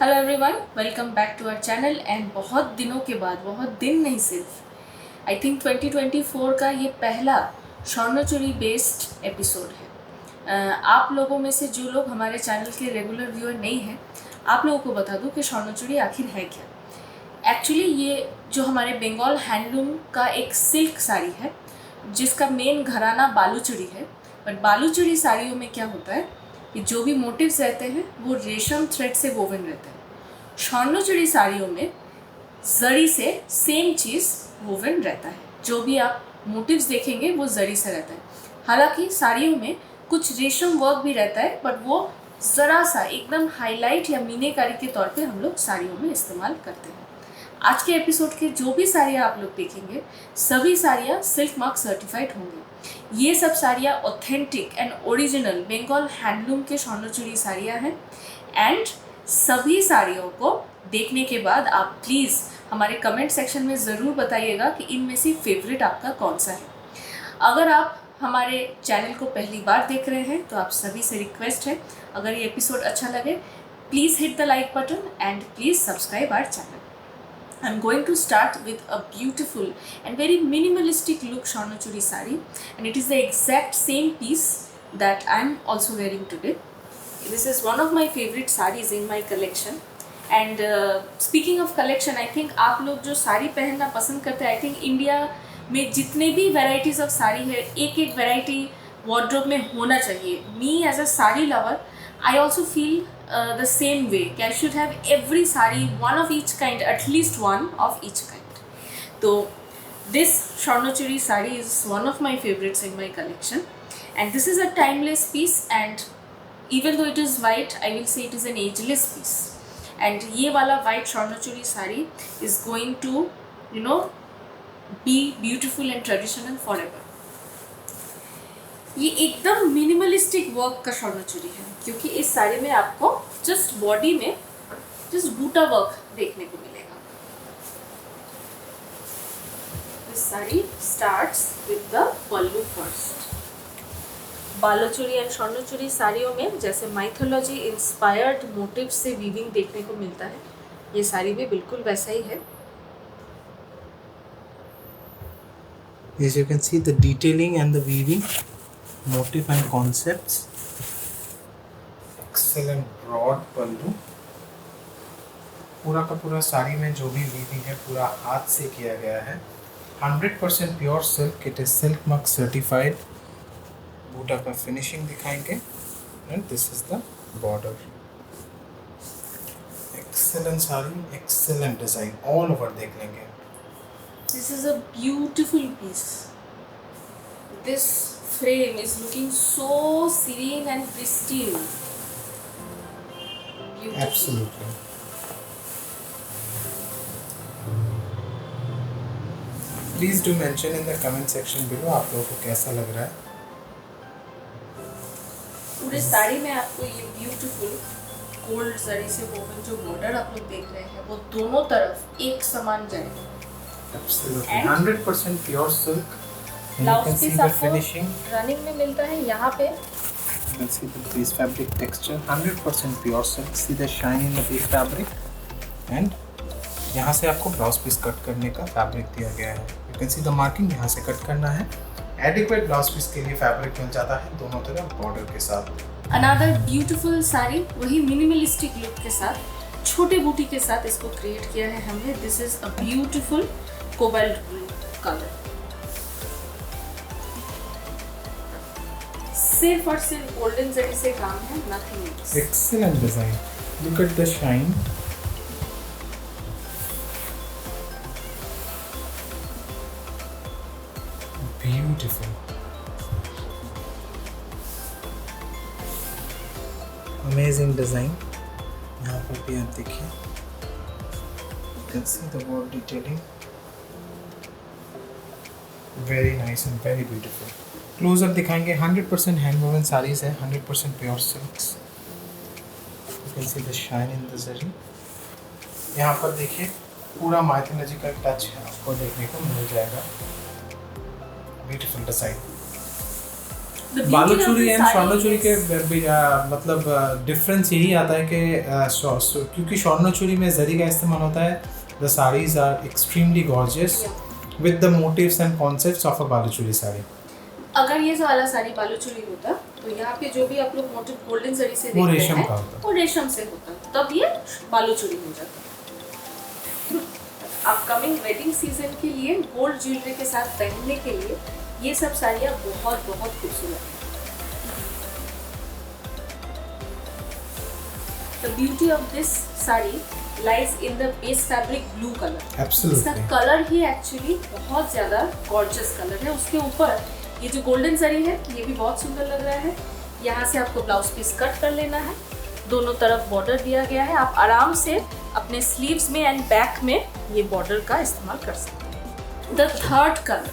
Hello everyone, welcome back to our channel. And बहुत दिनों के बाद, बहुत दिन नहीं, सिर्फ आई थिंक 2024 का ये पहला स्वर्णचूड़ी बेस्ड एपिसोड है। आप लोगों में से जो लोग हमारे चैनल के रेगुलर व्यूअर नहीं हैं, आप लोगों को बता दूं कि स्वर्णचूड़ी आखिर है क्या। एक्चुअली ये जो हमारे बंगाल हैंडलूम का एक सिल्क साड़ी है, जिसका मेन घराना बालूचूड़ी है। बट बालूचूड़ी साड़ियों में क्या होता है कि जो भी मोटिव्स रहते हैं वो रेशम थ्रेड से वोवन रहते हैं। स्वर्णचूड़ी साड़ियों में जरी से सेम चीज़ वोवन रहता है। जो भी आप मोटिव्स देखेंगे वो जरी से रहता है। हालांकि साड़ियों में कुछ रेशम वर्क भी रहता है, बट वो ज़रा सा एकदम हाईलाइट या मीनाकारी के तौर पे हम लोग साड़ियों में इस्तेमाल करते हैं। आज के एपिसोड के जो भी साड़ियाँ आप लोग देखेंगे, सभी साड़ियाँ सिल्क मार्क सर्टिफाइड होंगी। ये सब साड़ियाँ authentic and original Bengal handloom के स्वर्णचूड़ी साड़ियाँ हैं। एंड सभी साड़ियों को देखने के बाद आप प्लीज़ हमारे कमेंट सेक्शन में ज़रूर बताइएगा कि इनमें से फेवरेट आपका कौन सा है। अगर आप हमारे चैनल को पहली बार देख रहे हैं तो आप सभी से रिक्वेस्ट है, अगर ये एपिसोड अच्छा लगे please hit the like button and please subscribe our channel. I'm going to start with a beautiful and very minimalistic look Swarnachudi sari, and it is the exact same piece that I'm also wearing today. This is one of my favorite sarees in my collection. And speaking of collection, I think आप लोग जो साड़ी पहनना पसंद करते हैं, I think India में जितने भी varieties of साड़ी है, एक एक variety wardrobe में होना चाहिए। Me as a sari lover, I also feel the same way. I should have every sari, one of each kind, at least one of each kind. So this Swarnachudi sari is one of my favorites in my collection, and this is a timeless piece. And even though it is white, I will say it is an ageless piece. And ये वाला white Swarnachudi sari is going to, be beautiful and traditional forever. ये एकदम minimalistic work का स्वर्णचूड़ी है, क्योंकि इस साड़ी में आपको जस्ट बॉडी में जस्ट बूटा वर्क देखने को मिलेगा। This sari starts with the pallu first. Baluchari and Swarnachari साड़ियों में जैसे माइथोलॉजी इंस्पायर्ड मोटिव से वीविंग देखने को मिलता है, ये साड़ी भी बिल्कुल वैसा ही है। As you can see, the detailing and the weaving, motif and concepts. Excellent broad pallu. पूरा का पूरा साड़ी में जो भी वीविंग है पूरा हाथ से किया गया है। 100% pure silk, it is silk mark certified. बूटा का फिनिशिंग दिखाएंगे and this is the border. Excellent sari, excellent design, all over देख लेंगे। This is a beautiful piece. This frame is looking so serene and pristine. Beautiful. Absolutely. Please do mention in the comment section below आप लोगों को कैसा लग रहा है। पूरे साड़ी में आपको ये ब्यूटीफुल गोल्ड जरी से वोवन जो बॉर्डर आप लोग देख रहे हैं, वो दोनों तरफ एक समान जाएगा। Absolutely. 100% pure silk. Blouse piece आपको finishing. रनिंग में मिलता है यहाँ पे। You can see the piece fabric texture. 100% pure silk. See the shine in the piece fabric. And यहाँ से आपको ब्लाउज पीस कट करने का फैब्रिक दिया गया है। You can see the marking, यहाँ से कट करना है। Adequate ब्लाउज पीस के लिए फैब्रिक मिल जाता है दोनों तरफ बॉर्डर के साथ। Another beautiful साड़ी, वही मिनिमलिस्टिक लुक के साथ, छोटे बूटी के साथ इसको क्रिएट किया है हमने। This is a beautiful cobalt blue colour. सिर्फ और सिर्फ गोल्डन जरी से काम है, nothing else. Excellent design. Look at the shine. Beautiful. Amazing design. यहाँ पर भी आप देखिए। You can see the wall detailing. Very nice and very beautiful. Close up दिखाएंगे। 100% hand woven sarees है, 100% pure silks. You can see the shine in the zari. यहाँ पर देखिए पूरा mythological touch आपको देखने को मिल जाएगा। Beautiful design. The beauty of बालूचूरी the and sari स्वर्णचूरी के is- मतलब डिफरेंस यही आता है कि क्योंकि स्वर्णचूरी में जरी का इस्तेमाल होता है, the saris are extremely gorgeous with the motifs and concepts of a Baluchari sari. अगर ये वाला साड़ी बालूचूरी होता तो यहाँ पे जो भी आप लोग मोटिव गोल्डन जरी से वो देख रहे रेशम हैं का होता। वो रेशम से होता, तब ये बालूचूरी हो जाता। अपकमिंग वेडिंग सीजन के लिए गोल्ड ज्वेलरी के साथ पहनने के लिए ये सब साड़ियाँ बहुत बहुत खूबसूरत हैं। The beauty of this sari lies in the base fabric blue color. Absolutely. इसका कलर ही एक्चुअली बहुत ज़्यादा गॉर्जियस कलर है। उसके ऊपर ये जो गोल्डन जरी है ये भी बहुत सुंदर लग रहा है। यहाँ से आपको ब्लाउज पीस कट कर लेना है, दोनों तरफ बॉर्डर दिया गया है। आप आराम से अपने स्लीव्स में एंड बैक में ये बॉर्डर का इस्तेमाल कर सकते हैं। The third colour,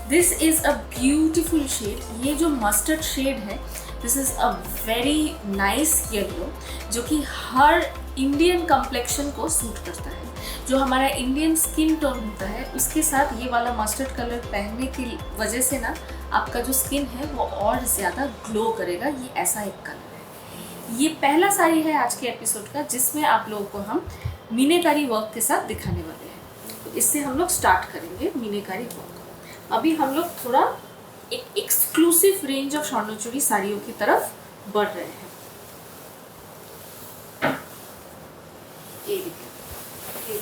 this is a beautiful shade. ये जो मस्टर्ड शेड है, this is a very nice yellow जो कि हर इंडियन कम्प्लेक्शन को सूट करता है। जो हमारा इंडियन स्किन टोन होता है उसके साथ ये वाला मस्टर्ड कलर पहनने की वजह से ना आपका जो स्किन है वो और ज़्यादा ग्लो करेगा। ये ऐसा एक कलर है। ये पहला साड़ी है आज के एपिसोड का जिसमें आप लोगों को हम मीनाकारी वर्क के साथ दिखाने वाले हैं। तो इससे हम लोग स्टार्ट करेंगे मीनाकारी वर्क। अभी हम लोग थोड़ा एक एक्सक्लूसिव रेंज ऑफ स्वर्णचूड़ी साड़ियों की तरफ बढ़ रहे हैं। ये देखिए,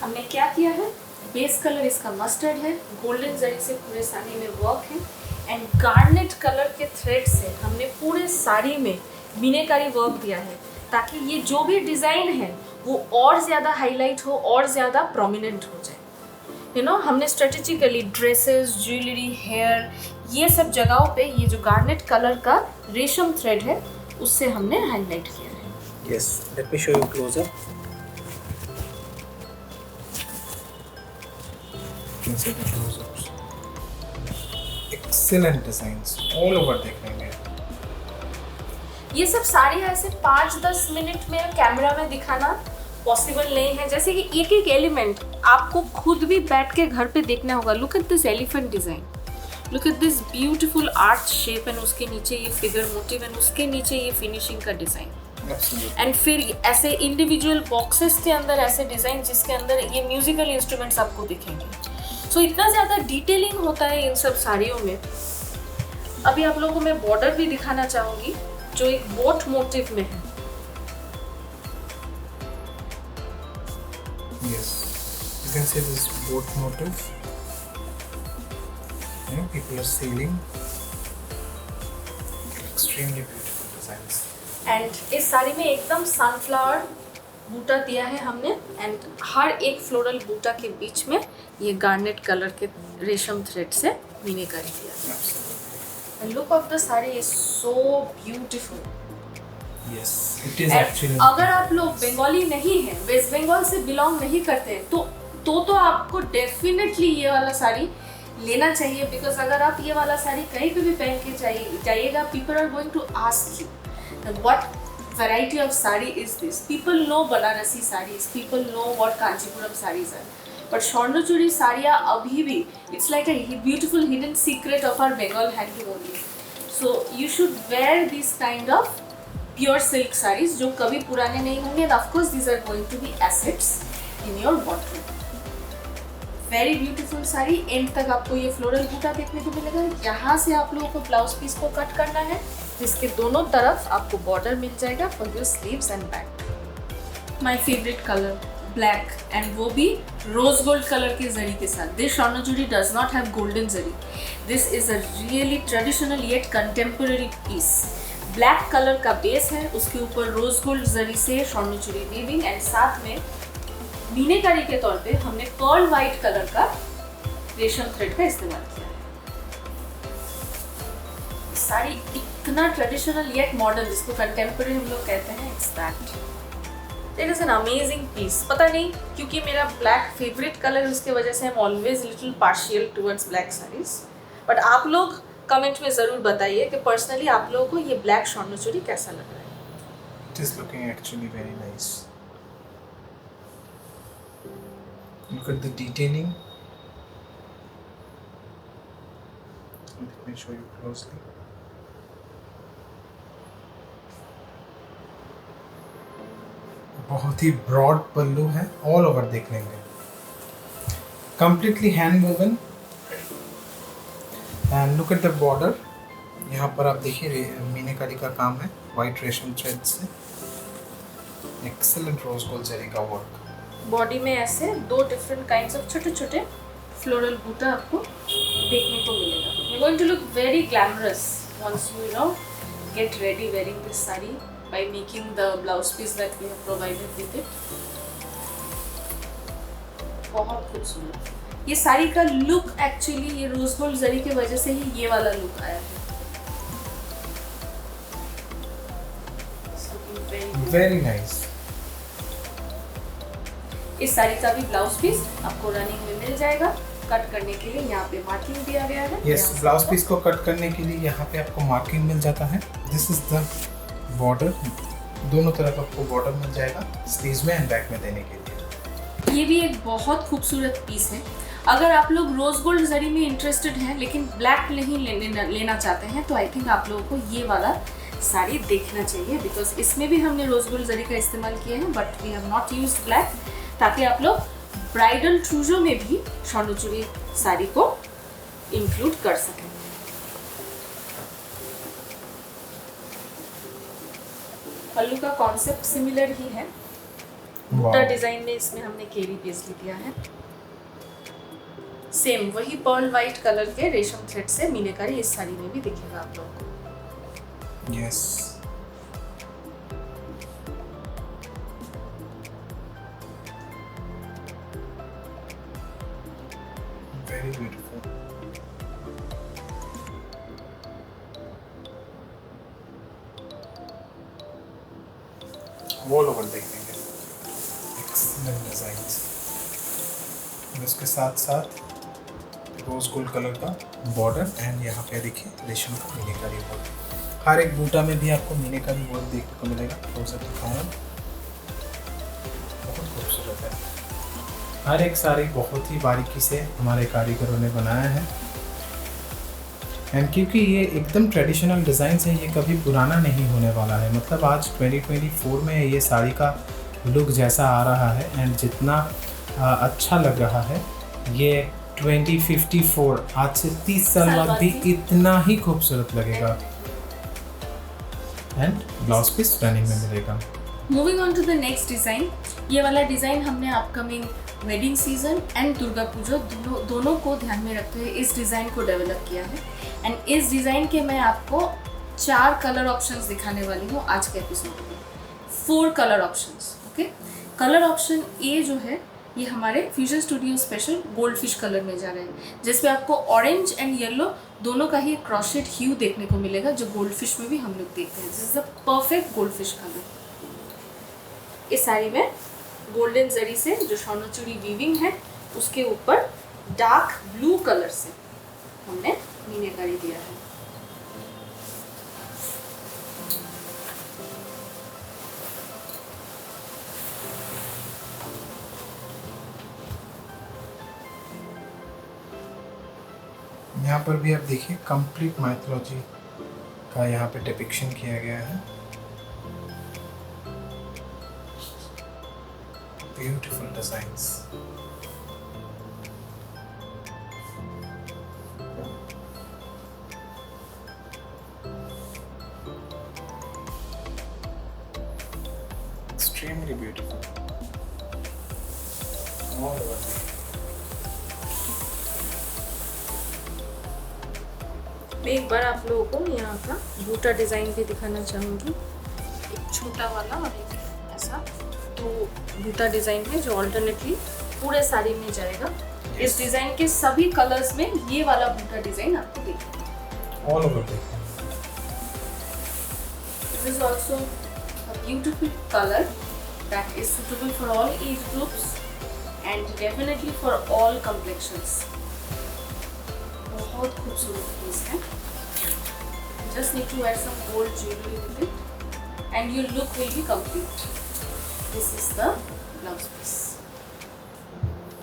हमने क्या किया है, बेस कलर इसका मस्टर्ड है, गोल्डन जरी से पूरे साड़ी में वर्क है एंड गार्नेट कलर के थ्रेड से हमने पूरे साड़ी में मीनाकारी वर्क दिया है ताकि ये जो भी डिज़ाइन है वो और ज़्यादा हाईलाइट हो और ज़्यादा प्रोमिनेंट हो जाए। हमने स्ट्रेटेजिकली ड्रेसेस, ज्वेलरी, हेयर, ये सब जगहों पे ये जो गार्नेट कलर का रेशम थ्रेड है उससे हमने हाईलाइट किया है। Yes, let me show you closer. You can see the close-ups. Excellent designs all over देखने में। ये सब साड़ी ऐसे 5-10 मिनट में कैमरा में दिखाना पॉसिबल नहीं है। जैसे कि एक एक एलिमेंट आपको खुद भी बैठ के घर पे देखना होगा। Look at this elephant design, look at this beautiful arch shape and उसके नीचे ये फिगर मोटिव एंड उसके नीचे ये फिनिशिंग का डिजाइन एंड फिर ऐसे इंडिविजुअल बॉक्सेस के अंदर ऐसे डिजाइन जिसके अंदर ये म्यूजिकल इंस्ट्रूमेंट्स आपको दिखेंगे। सो इतना ज़्यादा डिटेलिंग होता है इन सब साड़ियों में। अभी आप लोगों को मैं बॉर्डर भी दिखाना चाहूँगी जो एक बोट मोटिव में है। Yes, you can see this boat motif. People are sailing. Extremely beautiful designs. And इस साड़ी में एकदम सनफ्लावर बूटा दिया है हमने एंड हर एक फ्लोरल बूटा के बीच में ये गार्नेट कलर के रेशम थ्रेड से मीनाकारी दिया है। The look of the sari is so beautiful. Yes, it is And actually. अगर आप लोग बंगाली नहीं हैं, वेस्ट बंगाल से बिलोंग नहीं करते हैं तो आपको डेफिनेटली ये वाला साड़ी लेना चाहिए। बिकॉज अगर आप ये वाला साड़ी कहीं पे भी पहन के जाइएगा, people are going to ask you what variety of sari is this. People know Banarasi sarees, people know what Kanchipuram sarees are, but Swarnachuri साड़ियाँ अभी भी it's like a beautiful hidden secret of our Bengal handloom only. So you should wear these kind of pure silk sarees जो कभी पुराने नहीं होंगे and of course these are going to be assets in your wardrobe. Very beautiful sari. And तक आपको ये floral बूटा देखने को मिलेगा। यहाँ से आप लोगों को ब्लाउज पीस को कट करना है जिसके दोनों तरफ आपको बॉर्डर मिल जाएगा for your sleeves and back. My favourite colour black and वो भी रोज गोल्ड कलर के जरी के साथ। This Swarnachuri does not have golden zari. This is a really traditional yet contemporary piece. Black colour का बेस है, उसके ऊपर रोज गोल्ड जरी से स्वर्णचूड़ी वीविंग एंड साथ में मीनाकारी के तौर पे हमने पर्ल वाइट कलर का रेशम थ्रेड का इस्तेमाल किया है। साड़ी इतना ट्रेडिशनल येट मॉडर्न, जिसको कंटेम्पोररी हम लोग कहते हैं, it's that. It is an amazing piece. पता नहीं क्योंकि मेरा ब्लैक फेवरेट कलर है उसके वजह से I am always little partial towards black saris. But आप लोग कमेंट में ज़रूर बताइए कि पर्सनली आप लोगों को ये ब्लैक स्वर्णचूड़ी कैसा लग रहा है। It is looking actually very nice. Look at the detailing. Let me show you closely. बहुत ही ब्रॉड पल्लू है, ऑल ओवर देख लेंगे, completely hand woven. And look at the border, यहाँ पर आप देखिए मीनाकारी का काम है वाइट रेशम थ्रेड से, एक्सेलेंट रोज गोल्ड जरी का वर्क। बॉडी में ऐसे 2 डिफरेंट काइंड्स ऑफ छोटे छोटे फ्लोरल बूटा आपको देखने को मिलेगा। You're going to look very glamorous once you get ready wearing this sari by making the blouse piece that we have provided with it. बहुत खूबसूरत ये साड़ी का लुक, एक्चुअली ये रोज गोल्ड जरी की वजह से ही ये वाला लुक आया है। Very nice. इस साड़ी का भी ब्लाउज पीस आपको रनिंग में मिल जाएगा। कट करने के लिए यहाँ पे मार्किंग दिया गया है। यस, ब्लाउज पीस को कट करने के लिए यहाँ पे आपको मार्किंग मिल जाता है। दिस इज द बॉर्डर, दोनों तरफ आपको बॉर्डर मिल जाएगा स्लीव्स में एंड बैक में देने के लिए। ये भी एक बहुत खूबसूरत पीस है। अगर आप लोग रोज गोल्ड जरी में इंटरेस्टेड हैं लेकिन ब्लैक नहीं लेना चाहते हैं तो आई थिंक आप लोगों को ये वाला साड़ी देखना चाहिए, बिकॉज इसमें भी हमने रोज गोल्ड जरी का इस्तेमाल किया है but we have not used black, ताकि आप लोग ब्राइडल ट्रूजो में भी स्वर्णचूड़ी साड़ी को इंक्लूड कर सकें। पल्लू का कॉन्सेप्ट सिमिलर ही है। बूटा डिजाइन में इसमें हमने केरी पेस्टली दिया है। सेम वही पर्ल वाइट कलर के रेशम थ्रेड से मीनाकारी इस साड़ी में भी दिखेगा आप लोगों को। Yes, very beautiful. All over देख लेंगे, एक्सीलेंट डिजाइन्स। और उसके साथ साथ रोज गोल्ड कलर का बॉर्डर एंड यहाँ पे देखिए रेशम का मीनाकारी वर्क। हर एक बूटा में भी आपको मीनाकारी वर्क देखने को मिलेगा। क्लोज अप दिखाऊंगा, बहुत खूबसूरत है। हर एक साड़ी बहुत ही बारीकी से हमारे कारीगरों ने बनाया है। एंड क्योंकि ये एकदम ट्रेडिशनल डिज़ाइन है, ये कभी पुराना नहीं होने वाला है। मतलब आज 2024 में ये साड़ी का लुक जैसा आ रहा है एंड जितना अच्छा लग रहा है, ये 2054 आज से 30 साल बाद भी इतना ही खूबसूरत लगेगा। एंड ब्लाउज पीस रनिंग में मिलेगा। Moving on to the next design, ये वाला डिज़ाइन हमने upcoming wedding season and Durga Puja दोनों को ध्यान में रखते हुए इस डिज़ाइन को डेवलप किया है। एंड इस डिज़ाइन के मैं आपको 4 कलर ऑप्शंस दिखाने वाली हूँ आज के एपिसोड में। 4 colour options. Okay, colour option A जो है ये हमारे fusion studio special gold fish colour में जा रहे हैं, जिसमें आपको ऑरेंज एंड येलो दोनों का ही क्रॉशेड ह्यू देखने को मिलेगा, जो गोल्ड फिश में भी हम लोग देखते हैं। This is the perfect gold fish colour. इस साड़ी में गोल्डन जरी से जो स्वर्णचूड़ी वीविंग है उसके ऊपर डार्क ब्लू कलर से हमने मीनाकारी दिया है। यहाँ पर भी आप देखिए कंप्लीट माइथोलॉजी का यहाँ पे डिपिक्शन किया गया है। Beautiful designs. Extremely beautiful. All over the मैं एक बार आप लोगों को यहाँ का बूटा डिज़ाइन भी दिखाना चाहूँगी। एक छोटा वाला और एक ऐसा, तो बूटा डिज़ाइन है जो ऑल्टरनेटली पूरे साड़ी में जाएगा। yes. इस डिज़ाइन के सभी कलर्स में ये वाला बूटा डिज़ाइन आपको दिखेगा। all over the This is also a beautiful color that is suitable for all age groups and definitely for all complexions. बहुत खूबसूरत पीस है। Just need to add some gold jewelry with it, and your look will be complete. This is the blouse piece.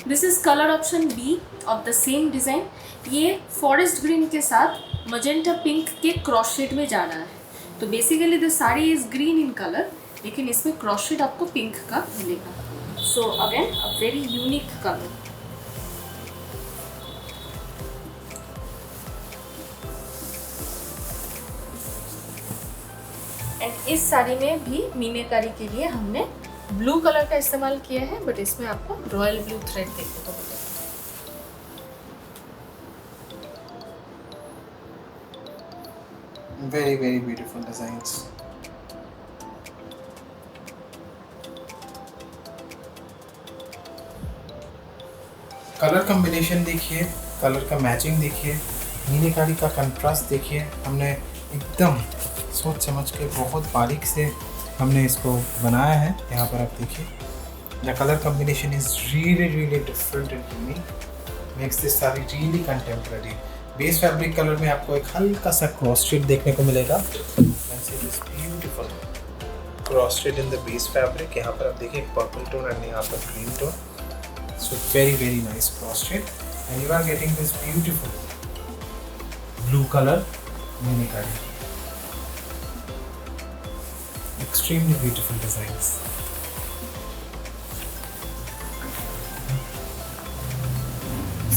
This is color option B of the same design. ये forest green के साथ magenta pink के cross shade में जा रहा है। तो basically the sari is green in colour, लेकिन इसमें क्रॉस शेड आपको पिंक का मिलेगा। So again a very unique colour. And इस साड़ी में भी मीनाकारी के लिए हमने ब्लू कलर का इस्तेमाल किया है, बट इसमें आपको रॉयल ब्लू थ्रेड देखने को मिलेगा। Very very beautiful designs. Colour combination देखिए, कलर का मैचिंग देखिए, मीनाकारी का कंट्रास्ट देखिए। हमने एकदम सोच समझ के बहुत बारीक से हमने इसको बनाया है। यहाँ पर आप देखिए, the colour combination is really different and unique, makes this sari really contemporary. Base fabric colour में आपको एक हल्का सा क्रॉस शेड देखने को मिलेगा। Beautiful cross shade in the base fabric. यहाँ पर आप देखिए पर्पल टोन एंड यहाँ पर green tone. So very nice cross shade and you are getting this beautiful blue colour meenakari. Extremely beautiful designs.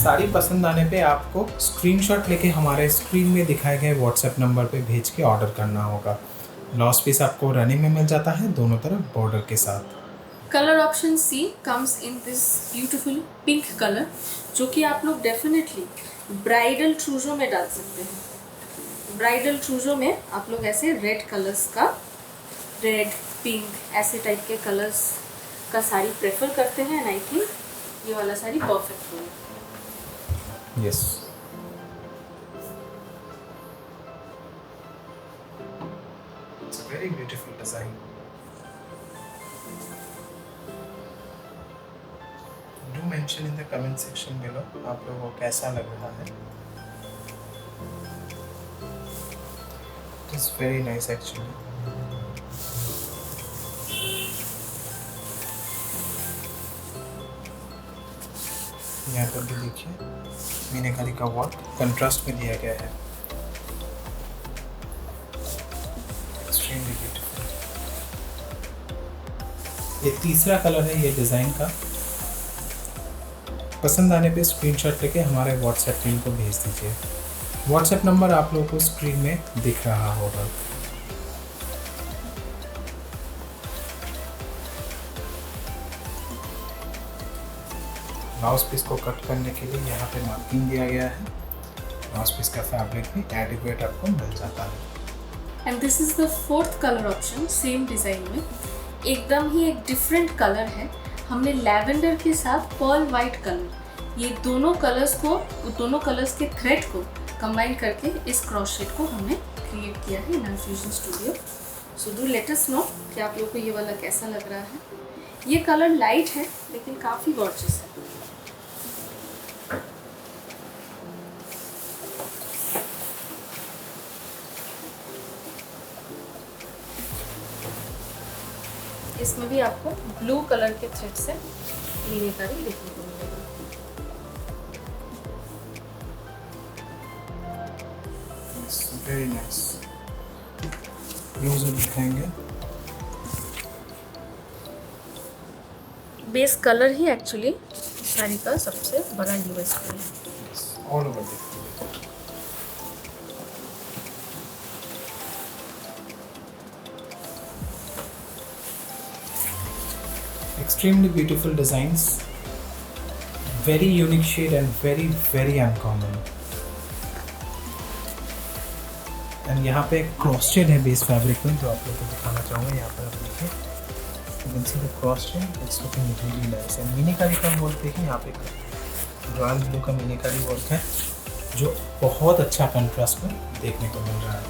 Sari पसंद आने पे आपको स्क्रीनशॉट लेके हमारे स्क्रीन में दिखाए गए व्हाट्सएप नंबर पे भेज के ऑर्डर करना होगा। ब्लाउज पीस आपको रनिंग में मिल जाता है दोनों तरफ बॉर्डर के साथ। Colour option C comes in this beautiful pink colour, जो कि आप लोग डेफिनेटली ब्राइडल ट्रूजो में डाल सकते हैं। ब्राइडल ट्रूजो में आप लोग ऐसे रेड कलर्स का, रेड पिंक ऐसे टाइप के कलर्स का साड़ी प्रेफर करते हैं, एंड आई थिंक ये वाला साड़ी परफेक्ट होगा। Yes. It's a very beautiful design. Do mention in the comment section below आप लोगों को कैसा लग रहा है। It is very nice actually. यहाँ पर भी देखिए मीनाकारी का वर्क कंट्रास्ट में दिया गया है। Extremely beautiful. ये तीसरा कलर है ये डिज़ाइन का। पसंद आने पे स्क्रीनशॉट लेके हमारे व्हाट्सएप लिंक को भेज दीजिए। व्हाट्सएप नंबर आप लोगों को स्क्रीन में दिख रहा होगा। ब्लाउज पीस को कट करने के लिए यहाँ पे मार्किंग दिया गया है। ब्लाउज पीस का फैब्रिक भी एडिक्वेट आपको मिल जाता है। And this is the fourth colour option same design में। एकदम ही एक डिफरेंट कलर है। हमने लैवेंडर के साथ पर्ल वाइट कलर, ये दोनों कलर्स के थ्रेड को कंबाइन करके इस क्रॉस शेड को हमने क्रिएट किया है in fusion studio. So do let us know कि आप लोगों को ये वाला कैसा लग रहा है। ये कलर लाइट है लेकिन काफ़ी गॉर्जियस है। इसमें भी आपको ब्लू कलर के थ्रेड से मीनाकारी देखने को मिलेगा। Very nice. क्लोजर दिखाएंगे। बेस कलर ही एक्चुअली साड़ी का सबसे बड़ा यूएसपी है। ऑल ओवर देखिए। Extremely beautiful designs, very unique shade and very uncommon. And यहाँ पे क्रॉस शेड है बेस फैब्रिक में, जो आप लोगों को दिखाना चाहूँगा। यहाँ पर आप देखिए, you can see the cross shade, it's looking really nice. And meenakari का वर्क देखिए, यहाँ पे रॉयल ब्लू का मीनाकारी वर्क है, जो बहुत अच्छा कंट्रास्ट में देखने को मिल रहा है।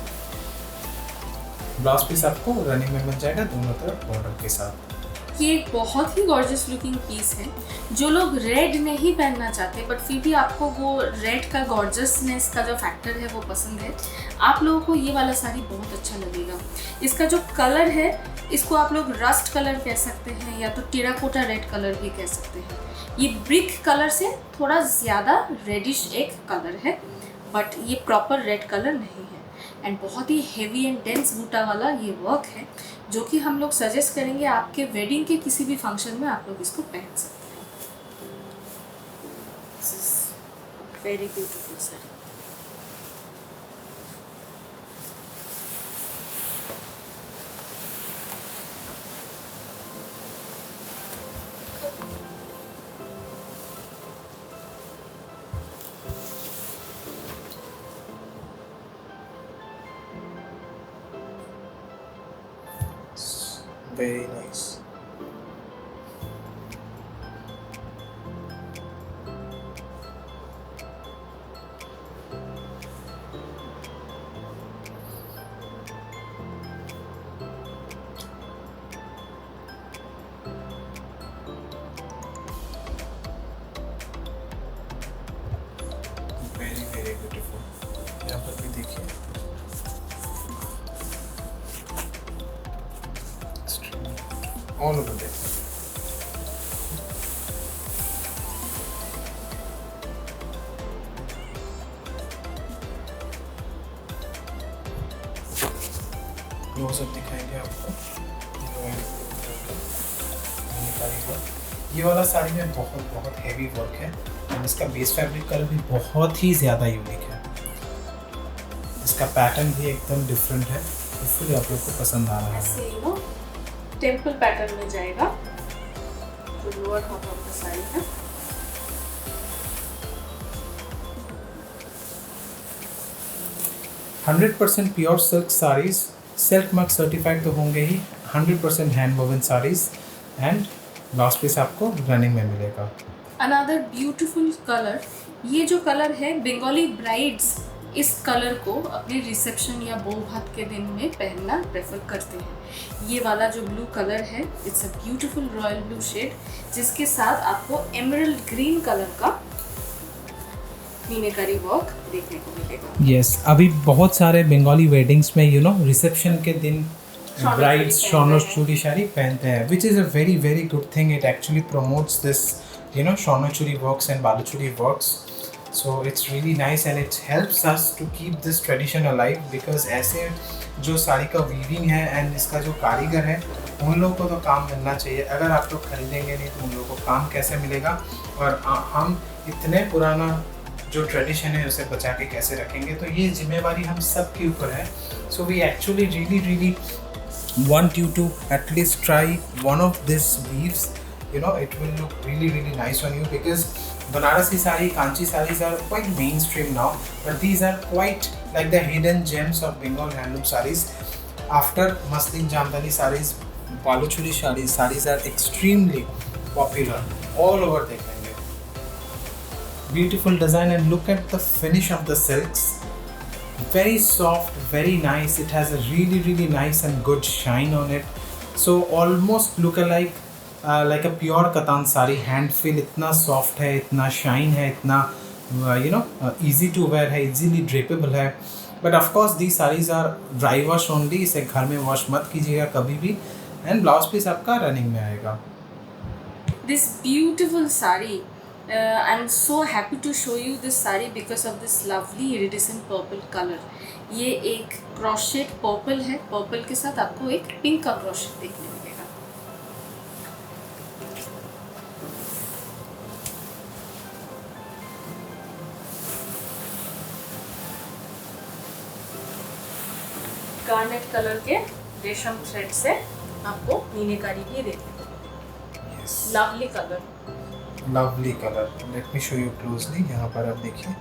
ब्लाउज पीस आपको रनिंग में मिल जाएगा दोनों तरफ बॉर्डर के साथ। ये एक बहुत ही गॉर्जियस लुकिंग पीस है। जो लोग रेड नहीं पहनना चाहते बट फिर भी आपको वो रेड का गॉर्जियसनेस का जो फैक्टर है वो पसंद है, आप लोगों को ये वाला साड़ी बहुत अच्छा लगेगा। इसका जो कलर है इसको आप लोग रस्ट कलर कह सकते हैं या तो टेराकोटा रेड कलर भी कह सकते हैं। ये ब्रिक कलर से थोड़ा ज़्यादा रेडिश एक कलर है बट ये प्रॉपर रेड कलर नहीं है। एंड बहुत ही हेवी एंड डेंस बूटा वाला ये वर्क है जो कि हम लोग सजेस्ट करेंगे आपके वेडिंग के किसी भी फंक्शन में आप लोग इसको पहन सकते हैं। This is very beautiful sari. Very nice. Very very beautiful. यहाँ पर भी देखिए all over there. क्लोजअप दिखाएंगे आपको। ये वाला साड़ी में बहुत हैवी वर्क है और इसका बेस फैब्रिक कलर भी बहुत ही ज़्यादा यूनिक है। इसका पैटर्न भी एकदम डिफरेंट है, इसलिए आप लोग को पसंद आ रहा है। टेम्पल पैटर्न में जाएगा जो lower half of the sari है। %100% pure silk saris, silk mark certified तो होंगे ही, 100% hand woven saris and blouse piece आपको रनिंग में मिलेगा। अनदर ब्यूटीफुल कलर, ये जो कलर है बंगाली ब्राइड्स इस कलर को अपने रिसेप्शन या बो भात के दिन में पहनना प्रेफर करते हैं। ये वाला जो ब्लू कलर है it's a beautiful royal blue shade जिसके साथ आपको एमरल्ड ग्रीन कलर का मीनाकारी वर्क देखने को मिलेगा। यस, अभी बहुत सारे बंगाली वेडिंग्स में रिसेप्शन के दिन ब्राइड्स शॉर्नो चूड़ी साड़ी पहनते हैं, which is a very very good thing. It actually promotes this Swarno churi works and Baluchuri works. So it's really nice and it helps us to keep this tradition alive because ऐसे जो साड़ी का weaving है and इसका जो कारीगर है उन लोगों को तो काम मिलना चाहिए। अगर आप लोग खरीदेंगे नहीं तो उन लोगों को काम कैसे मिलेगा, और हम इतने पुराना जो ट्रेडिशन है उसे बचा के कैसे रखेंगे, तो ये जिम्मेवारी हम सब के ऊपर है। So we actually really want you to at least try one of these weaves. It will look really nice on you because Banarasi sari, Kanchi saris are quite mainstream now, but these are quite like the hidden gems of Bengal handloom saris. After Maslin Jamdani saris, Baluchuri saris are extremely popular all over देखेंगे। Beautiful design and look at the finish of the silks. Very soft, very nice. It has a really nice and good shine on it. So almost look alike like a pure katan sari. Hand feel इतना soft है, इतना shine है, इतना easy to wear है, easily drapeable है। But of course the saris are dry wash only, इसे घर में वॉश मत कीजिएगा कभी भी, एंड ब्लाउज पीस आपका रनिंग में आएगा। This beautiful sari, I am so happy to show you this sari because of this lovely iridescent purple colour. ये एक क्रॉशेड पर्पल है, पर्पल के साथ आपको एक पिंक का क्रॉशेड देखने मिलेगा। गार्नेट कलर के रेशम थ्रेड से आपको मीनाकारी भी देखने को मिलेगी। Lovely colour, lovely colour. Let me show you closely. यहाँ पर आप देखिए,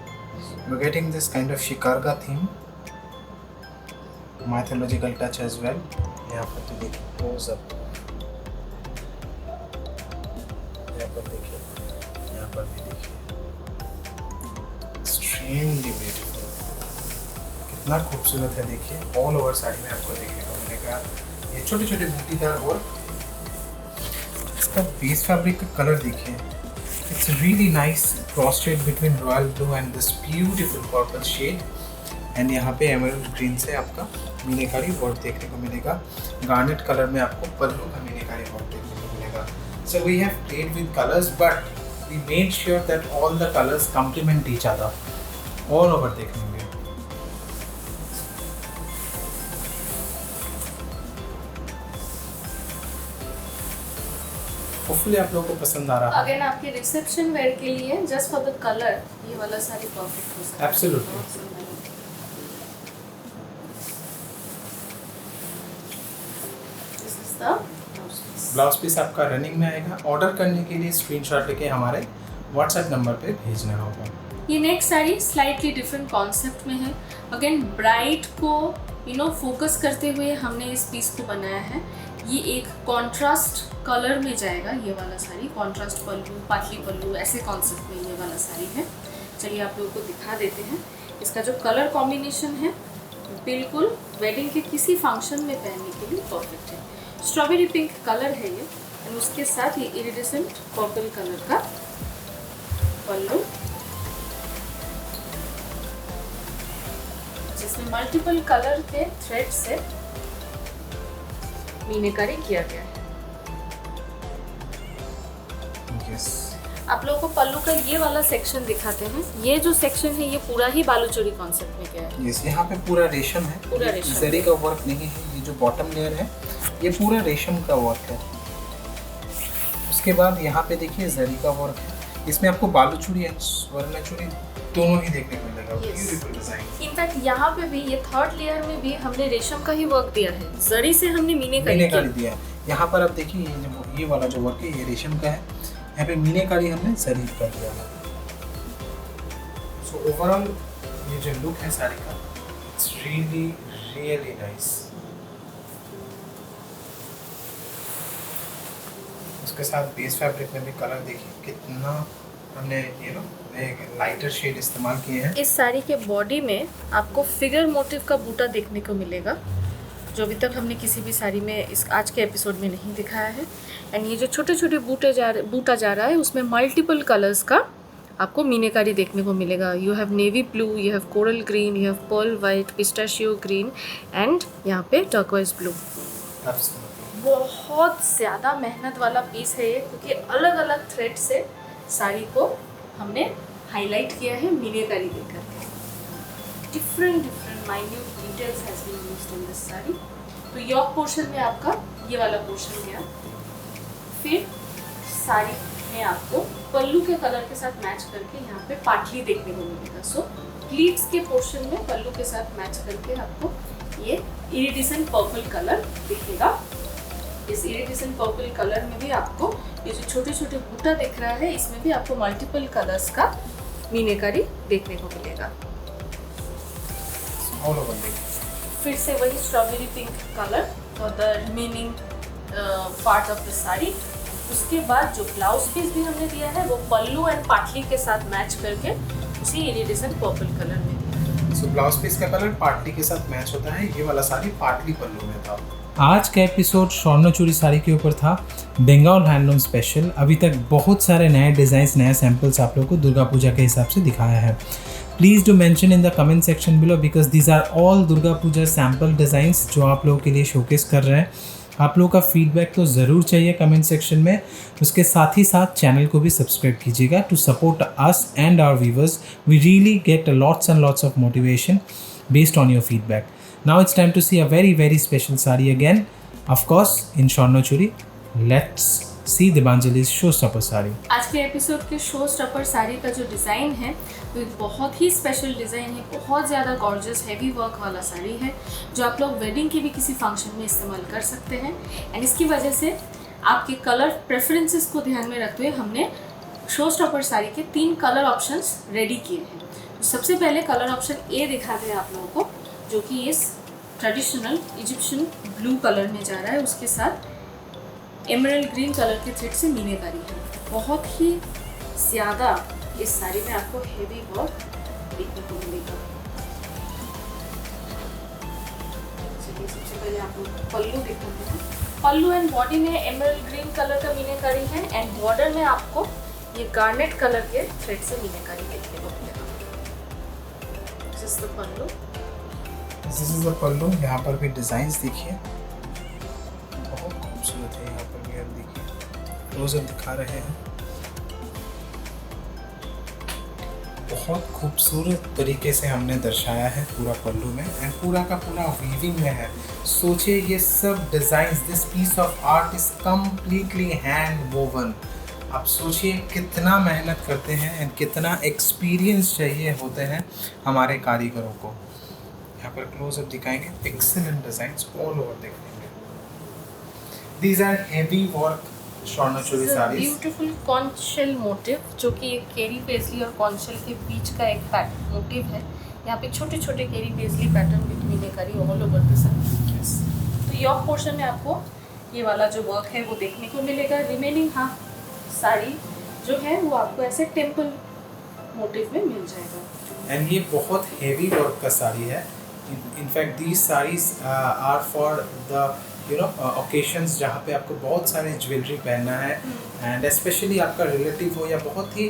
we are getting this kind of shikargah theme, mythological touch as well. यहाँ पर तो देखिए क्लोज अप, यहाँ पर देखिए, यहाँ पर भी देखिए, एक्सट्रीमली ब्यूटीफुल, कितना खूबसूरत है। देखिए ऑल ओवर साड़ी में आपको देखने को मिलेगा ये छोटे छोटे बूटीदार वर्क। इसका बेस फैब्रिक का कलर देखिए, it's really nice cross shade between royal blue and this beautiful purple shade. And यहाँ पे एमरल्ड ग्रीन से आपका मीनाकारी वर्क देखने को मिलेगा। गार्नेट कलर में आपको पल्लू का मीनाकारी वर्क देखने को मिलेगा। So we have played with colours but we made sure that all the colours complement each other all over देखने में। होपफुली आप लोगों को पसंद आ रहा है। अगेन आपके रिसेप्शन वेयर के लिए जस्ट फॉर द कलर ये वाला साड़ी परफेक्ट हो सकता है। Absolutely. This is the blouse piece आपका रनिंग में आएगा। ऑर्डर करने के लिए स्क्रीनशॉट लेके हमारे व्हाट्सएप नंबर पे भेजना होगा। ये next sari slightly different concept में है। अगेन ब्राइड को फोकस करते हुए हमने इस पीस को बनाया है। ये एक कॉन्ट्रास्ट कलर में जाएगा ये वाला साड़ी, कॉन्ट्रास्ट पल्लू, पाटली पल्लू, ऐसे कॉन्सेप्ट में ये वाला साड़ी है। चलिए आप लोगों को दिखा देते हैं। इसका जो कलर कॉम्बिनेशन है बिल्कुल वेडिंग के किसी फंक्शन में पहनने के लिए परफेक्ट है। स्ट्रॉबेरी पिंक कलर है ये और उसके साथ ये इरिडेसेंट पर्पल कलर का पल्लू, जिसमें मल्टीपल कलर के थ्रेड से मीनाकारी किया गया है। Yes. आप लोगों को पल्लू का ये वाला सेक्शन दिखाते हैं। ये जो सेक्शन है ये पूरा ही बालूचोरी कॉन्सेप्ट में गया है। Yes, यहाँ पे पूरा रेशम है, पूरा रेशम जरी का वर्क नहीं है। ये जो बॉटम लेयर है ये पूरा रेशम का वर्क है। उसके बाद यहाँ पे देखिए जरी का वर्क है। इसमें आपको बालूचोरी एंड स्वर्णचूड़ी दोनों ही देखने को मिलेगा। Beautiful design. इनफैक्ट यहाँ पे भी ये थर्ड लेयर में भी हमने रेशम का ही वर्क दिया है, जरी से हमने मीनाकारी दिया है। यहाँ पर आप देखिए ये वाला जो वर्क है ये रेशम का है, यहाँ पे मीनाकारी हमने जरी का दिया है। सो ओवरऑल ये जो लुक है साड़ी का इट्स रियली रियली नाइस। उसके साथ बेस फैब्रिक में भी कलर देखिए कितना हमने एक लाइटर शेड इस्तेमाल किए हैं। इस साड़ी के बॉडी में आपको फिगर मोटिव का बूटा देखने को मिलेगा, जो अभी तक हमने किसी भी साड़ी में इस आज के एपिसोड में नहीं दिखाया है। एंड ये जो छोटे छोटे बूटा जा रहा है उसमें मल्टीपल कलर्स का आपको मीनाकारी देखने को मिलेगा। You have navy blue, you have coral green, you have pearl white, pistachio green and यहाँ पे टर्कोइज ब्लू। बहुत ज़्यादा मेहनत वाला पीस है ये, क्योंकि अलग अलग थ्रेड से साड़ी को हमने हाईलाइट किया है मीनाकारी देकर। Different minute details has been used in this sari. तो यॉक पोर्शन में आपका ये वाला पोर्शन गया। फिर साड़ी में आपको पल्लू के कलर के साथ मैच करके यहाँ पे पाटली देखने को मिलेगा। सो प्लीट्स के पोर्शन में पल्लू के साथ मैच करके आपको ये इरिडेसेंट पर्पल कलर दिखेगा। इस इरिडेसेंट पर्पल कलर में भी आपको ये जो छोटे छोटे बूटा दिख रहा है इसमें भी आपको मल्टीपल कलर्स का मीनाकारी देखने को मिलेगा। फिर से वही strawberry pink colour for the remaining part of the sari. उसके बाद जो ब्लाउज पीस भी हमने दिया है वो पल्लू एंड पाटली के साथ मैच करके उसी इरिडेसेंट पर्पल कलर में दिया। सो ब्लाउज पीस का कलर पाटली के साथ मैच होता है। ये वाला साड़ी पाटली पल्लू में था। आज का एपिसोड स्वर्णचूड़ी साड़ी के ऊपर था, बंगाल हैंडलूम स्पेशल। अभी तक बहुत सारे नए डिज़ाइंस, नए सैम्पल्स आप लोगों को दुर्गा पूजा के हिसाब से दिखाया है। Please do mention in the comment section below because these are all Durga Puja sample designs जो आप लोगों के लिए शोकेस कर रहे हैं। आप लोगों का फीडबैक तो ज़रूर चाहिए कमेंट सेक्शन में। उसके साथ ही साथ चैनल को भी सब्सक्राइब कीजिएगा to support us and our viewers. We really get lots and lots of motivation based on your feedback. Now it's time to see a very very special sari again, of course in Swarnachuri. Let's see Debanjali's showstopper sari. आज के episode के showstopper sari का जो design है वो एक बहुत ही special design है। बहुत ज़्यादा गॉर्जियस हेवी वर्क वाला साड़ी है जो आप लोग वेडिंग के भी किसी फंक्शन में इस्तेमाल कर सकते हैं। एंड इसकी वजह से आपके कलर प्रेफरेंसेस को ध्यान में रखते हुए हमने शोस्टॉपर साड़ी के 3 कलर ऑप्शंस रेडी किए हैं। तो सबसे पहले कलर ऑप्शन ए दिखाते हैं आप लोगों को, जो कि इस ट्रेडिशनल इजिप्शियन ब्लू कलर में जा रहा है। उसके साथ एमरल्ड ग्रीन कलर के थ्रेड से मीनाकारी है। बहुत ही ज़्यादा इस साड़ी में आपको हेवी वर्क देखने को मिलेगा। चलिए सबसे पहले आप लोग पल्लू दिखाते हैं। पल्लू एंड बॉडी में एमरल्ड ग्रीन कलर का मीनाकारी है एंड बॉर्डर में आपको ये गार्नेट कलर के थ्रेड से मीनाकारी देखने को मिलेगा। This is the pallu. This is the pallu. यहाँ पर भी डिजाइन्स देखिए, बहुत खूबसूरत है। यहाँ पर भी आप देखिए, क्लोजअप दिखा रहे हैं। बहुत खूबसूरत तरीके से हमने दर्शाया है पूरा पल्लू में एंड पूरा का पूरा वीविंग में है। सोचिए ये सब designs, this piece of art is completely hand woven. आप सोचिए कितना मेहनत करते हैं एंड कितना एक्सपीरियंस चाहिए होते हैं हमारे कारीगरों को। यहाँ पर क्लोजअप दिखाएंगे, एक्सीलेंट डिज़ाइंस ऑल ओवर देखेंगे। These are heavy work Swarnachuri saris. Beautiful conch shell motif, जो कि एक केरी पेस्ली और कॉन्च शेल के बीच का एक मोटिव है। यहाँ पे छोटे छोटे केरी paisley pattern with meenakari all over the sari. तो यॉक पोर्शन में आपको ये वाला जो वर्क है वो देखने को मिलेगा। रिमेनिंग हाफ साड़ी जो है वो आपको ऐसे टेम्पल मोटिव में मिल जाएगा। एंड ये बहुत हेवी वर्क का साड़ी है। In fact these saris are for the occasions जहाँ पे आपको बहुत सारे ज्वेलरी पहनना है एंड स्पेशली आपका रिलेटिव हो या बहुत ही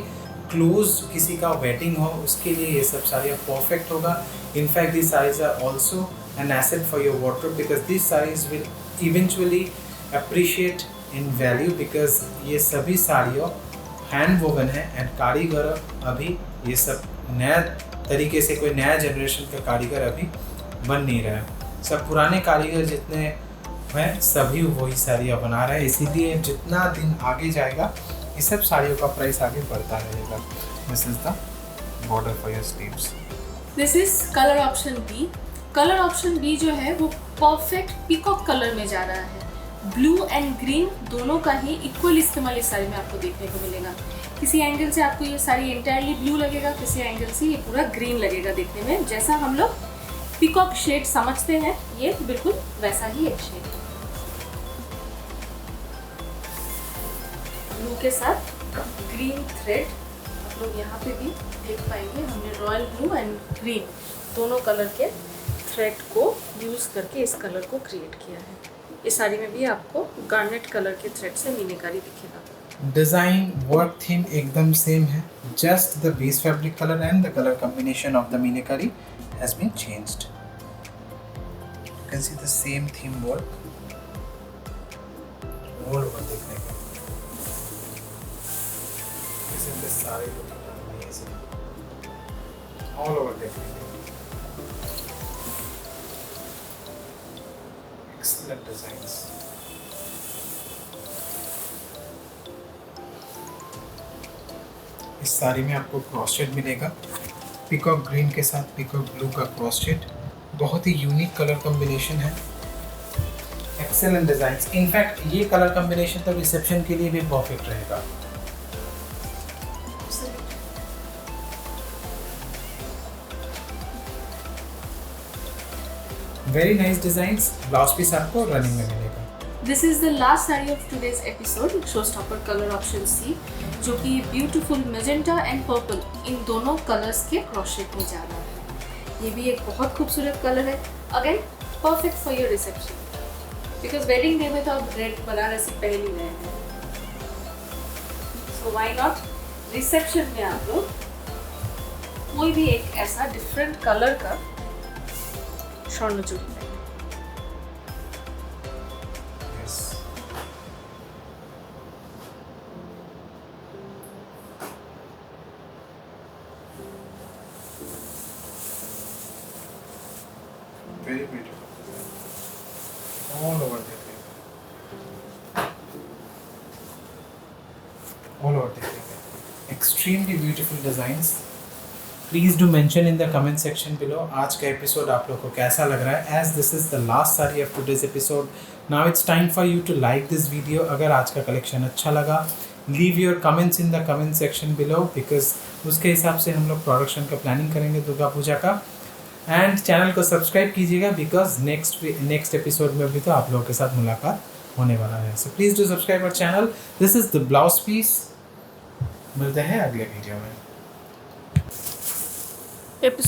क्लोज किसी का वेडिंग हो, उसके लिए ये सब साड़ियाँ परफेक्ट होगा। In fact these saris are also an asset for your wardrobe because these saris will eventually appreciate in value because ये सभी साड़ियों हैंड वोवन है एंड कारीगर अभी ये सब नया तरीके से कोई नया जनरेशन का कारीगर अभी बन नहीं रहा है। सब पुराने कारीगर जितने हैं सभी वही साड़ियाँ बना रहे हैं, इसीलिए जितना दिन आगे जाएगा ये सब साड़ियों का प्राइस आगे बढ़ता रहेगा। This is the border for your sleeves. This is colour option B. Colour option B जो है वो परफेक्ट पीकॉक कलर में जा रहा है। ब्लू एंड ग्रीन दोनों का ही इक्वल इस्तेमाल इस साड़ी में आपको देखने को मिलेगा। किसी एंगल से आपको ये साड़ी एंटायरली ब्लू लगेगा, किसी एंगल से ये पूरा ग्रीन लगेगा देखने में। जैसा हम लोग पीकॉक शेड समझते हैं ये बिल्कुल वैसा ही एक शेड है। ब्लू के साथ ग्रीन थ्रेड आप लोग यहाँ पे भी देख पाएंगे। हमने रॉयल ब्लू एंड ग्रीन दोनों कलर के थ्रेड को यूज़ करके इस कलर को क्रिएट किया है। इस साड़ी में भी आपको गार्नेट कलर के थ्रेड से मीनाकारी दिखेगा। डिज़ाइन वर्क थीम एकदम सेम है, just the base fabric colour and the colour combination of the meenakari has been changed. You can see the same theme work all over देखने को। Isn't this saree looking amazing? All over देखने को। Excellent designs. इस साड़ी में आपको cross shade मिलेगा, peacock green के साथ पीकॉक ब्लू का क्रॉस शेड। बहुत ही यूनिक कलर कॉम्बिनेशन है। Excellent designs. इनफैक्ट ये कलर कॉम्बिनेशन तो रिसेप्शन के लिए भी परफेक्ट रहेगा। Very nice designs. Blouse piece आपको रनिंग में मिलेगा। This is the last sari of today's episode, show stopper colour option C, जो कि ब्यूटीफुल मेजेंटा एंड पर्पल इन दोनों कलर्स के क्रॉस शेड में जा रहा है। ये भी एक बहुत खूबसूरत कलर है। Again perfect for your reception because wedding day में तो आप रेड बनारसी पहन ही रहे हैं, सो व्हाई नॉट रिसेप्शन में आप लोग कोई भी एक ऐसा डिफरेंट कलर का स्वर्णचूड़ी। Very beautiful. All over the place. All over the place. Extremely beautiful designs. Please do mention in the comment section below आज का एपिसोड आप लोग को कैसा लग रहा है। As this is the last saree of today's episode, now it's time for you to like this video. अगर आज का कलेक्शन अच्छा लगा, leave your comments in the comment section below because उसके हिसाब से हम लोग प्रोडक्शन का प्लानिंग करेंगे दुर्गा पूजा का। एंड चैनल को सब्सक्राइब कीजिएगा बिकॉज नेक्स्ट एपिसोड में भी तो आप लोगों के साथ मुलाकात होने वाला है। So please do subscribe our channel. This is the blouse piece. मिलते हैं अगले वीडियो में। एपिसोड